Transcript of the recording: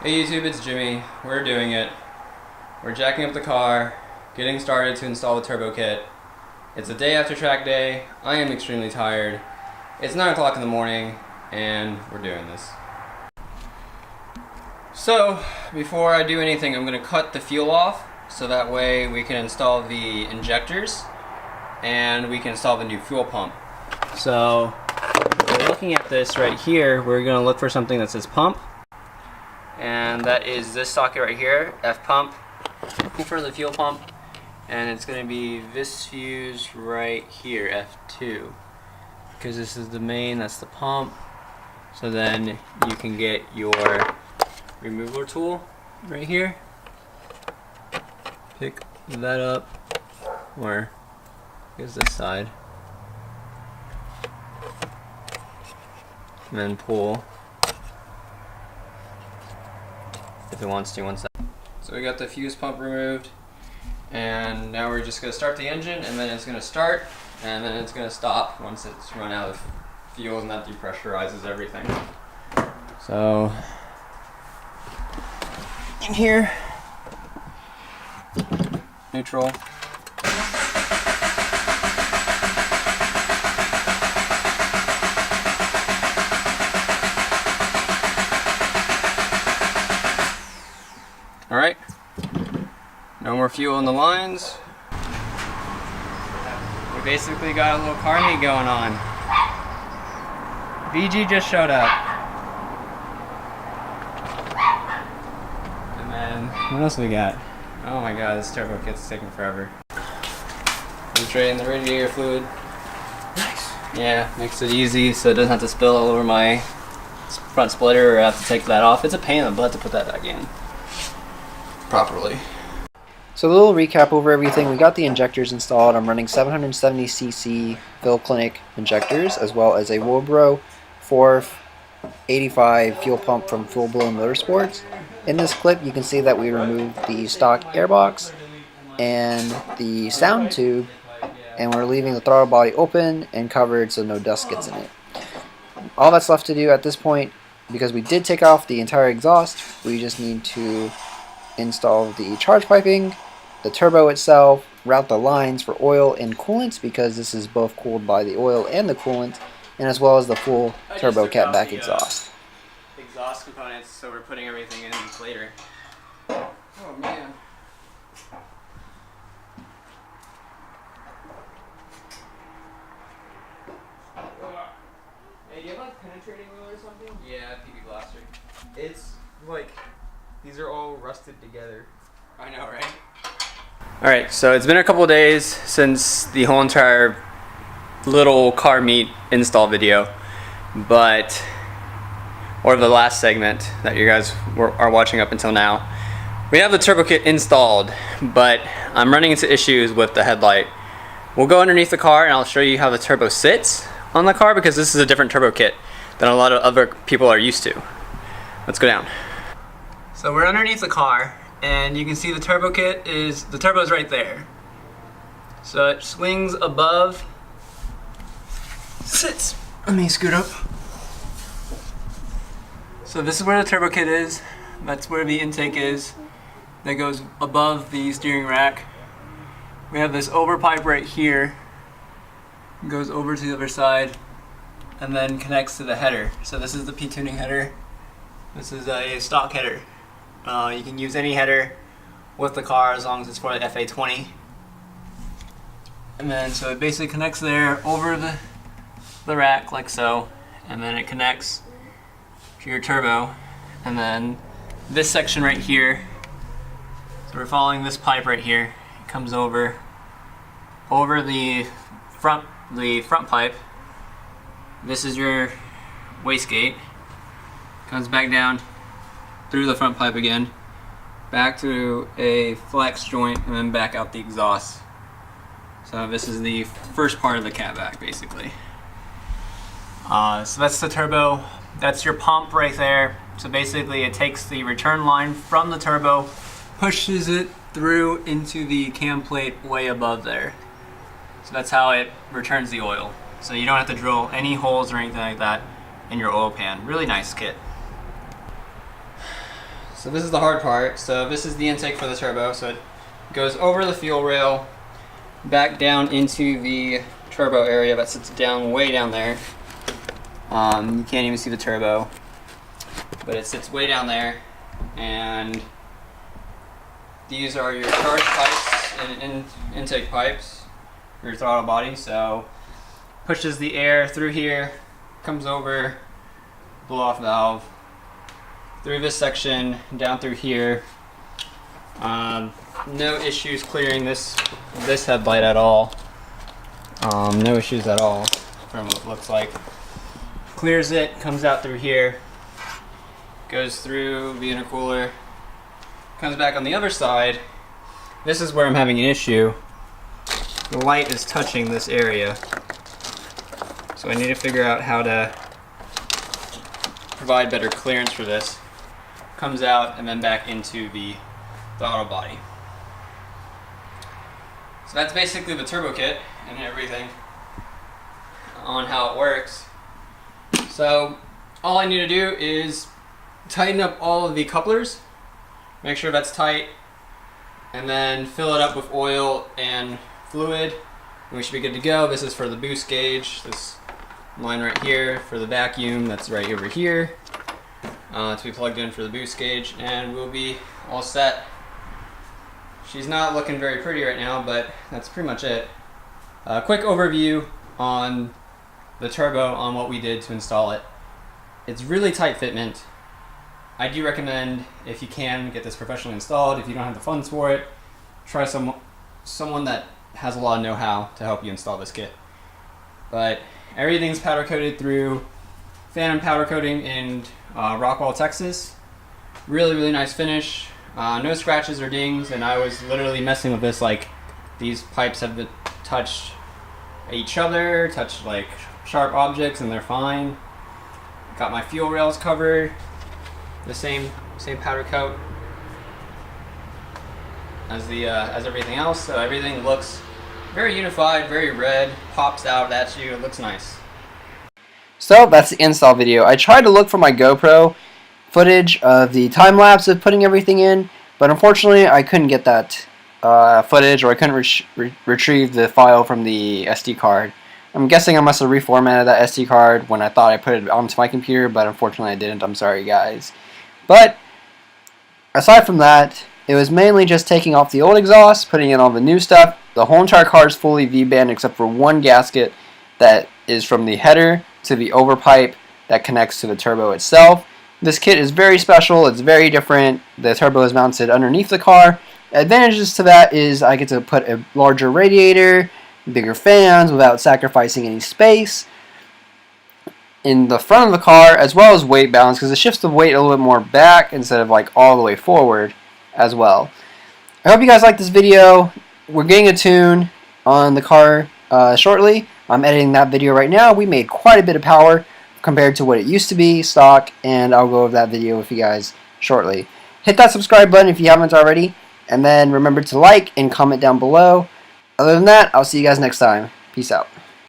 Hey YouTube, it's Jimmy. We're doing it. We're jacking up the car, getting started to install the turbo kit. It's the day after track day. I am extremely tired. It's 9 o'clock in the morning and we're doing this. So, before I do anything, I'm going to cut the fuel off so that way we can install the injectors and we can install the new fuel pump. So, we're looking at this right here. We're going to look for something that says pump. And that is this socket right here, F pump, for the fuel pump. And it's going to be this fuse right here, F2. Because this is the main, that's the pump. So then you can get your removal tool right here. Pick that up, or here's this side. And then pull. If it wants to, once that. So we got the fuse pump removed, and now we're just going to start the engine, and then it's going to start, and then it's going to stop once it's run out of fuel, and that depressurizes everything. So in here, neutral. Alright, no more fuel in the lines. We basically got a little car meet going on. VG just showed up. And then, what else we got? Oh my god, this turbo kit's taking forever. I'm draining the radiator fluid. Nice. Yeah, makes it easy so it doesn't have to spill all over my front splitter or have to take that off. It's a pain in the butt to put that back in properly. So a little recap over everything. We got the injectors installed. I'm running 770cc Phil Clinic injectors, as well as a Woodbro 485 fuel pump from Full Blown Motorsports. In this clip, you can see that we removed the stock airbox and the sound tube, and we're leaving the throttle body open and covered so no dust gets in it. All that's left to do at this point, because we did take off the entire exhaust, we just need to install the charge piping, the turbo itself, route the lines for oil and coolant, because this is both cooled by the oil and the coolant, and as well as the full turbo catback exhaust. Exhaust components, so we're putting everything in later. Oh man. Hey, do you have like penetrating oil or something? Yeah, PB Blaster. It's like, these are all rusted together. I know, right? Alright, so it's been a couple of days since the whole entire little car meet install video, or the last segment that you guys are watching up until now. We have the turbo kit installed, but I'm running into issues with the headlight. We'll go underneath the car and I'll show you how the turbo sits on the car, because this is a different turbo kit than a lot of other people are used to. Let's go down. So we're underneath the car, and you can see the turbo kit is, the turbo's right there. So it swings above, sits, let me scoot up. So this is where the turbo kit is, that's where the intake is, that goes above the steering rack. We have this over pipe right here, goes over to the other side, and then connects to the header. So this is the P-tuning header, this is a stock header. You can use any header with the car as long as it's for the FA20. And then so it basically connects there over the rack like so, and then it connects to your turbo. And then this section right here, so we're following this pipe right here, it comes over the front pipe. This is your wastegate, comes back down through the front pipe again, back to a flex joint, and then back out the exhaust. So this is the first part of the catback, basically. So that's the turbo, that's your pump right there. So basically it takes the return line from the turbo, pushes it through into the cam plate way above there. So that's how it returns the oil. So you don't have to drill any holes or anything like that in your oil pan. Really nice kit. So this is the hard part. So this is the intake for the turbo. So it goes over the fuel rail, back down into the turbo area that sits down way down there. You can't even see the turbo, but it sits way down there. And these are your charge pipes and intake pipes for your throttle body. So pushes the air through here, comes over, blow off valve, through this section, down through here. No issues clearing this headlight at all. No issues at all from what it looks like. Clears it, comes out through here, goes through the intercooler, comes back on the other side. This is where I'm having an issue. The light is touching this area. So I need to figure out how to provide better clearance for this. Comes out and then back into the throttle body. So that's basically the turbo kit and everything on how it works. So all I need to do is tighten up all of the couplers, make sure that's tight, and then fill it up with oil and fluid, and we should be good to go. This is for the boost gauge, this line right here for the vacuum, that's right over here, to be plugged in for the boost gauge, and we'll be all set. She's not looking very pretty right now, but that's pretty much it. A quick overview on the turbo, on what we did to install it. It's really tight fitment. I do recommend, if you can, get this professionally installed. If you don't have the funds for it, try someone that has a lot of know-how to help you install this kit. But everything's powder coated through Phantom powder coating in Rockwall, Texas. Really, really nice finish. No scratches or dings, and I was literally messing with this like these pipes have touched each other, touched like sharp objects, and they're fine. Got my fuel rails covered, the same powder coat as everything else, so everything looks very unified, very red, pops out at you, it looks nice. So that's the install video. I tried to look for my GoPro footage of the time lapse of putting everything in, but unfortunately I couldn't get that footage, or I couldn't retrieve the file from the SD card. I'm guessing I must have reformatted that SD card when I thought I put it onto my computer, but unfortunately I didn't. I'm sorry, guys. But aside from that, it was mainly just taking off the old exhaust, putting in all the new stuff. The whole entire car is fully V-band except for one gasket that is from the header to the overpipe that connects to the turbo itself. This kit is very special, it's very different. The turbo is mounted underneath the car. Advantages to that is I get to put a larger radiator, bigger fans without sacrificing any space in the front of the car, as well as weight balance, because it shifts the weight a little bit more back instead of like all the way forward as well. I hope you guys like this video. We're getting a tune on the car shortly. I'm editing that video right now. We made quite a bit of power compared to what it used to be stock, and I'll go over that video with you guys shortly. Hit that subscribe button if you haven't already, and then remember to like and comment down below. Other than that, I'll see you guys next time. Peace out.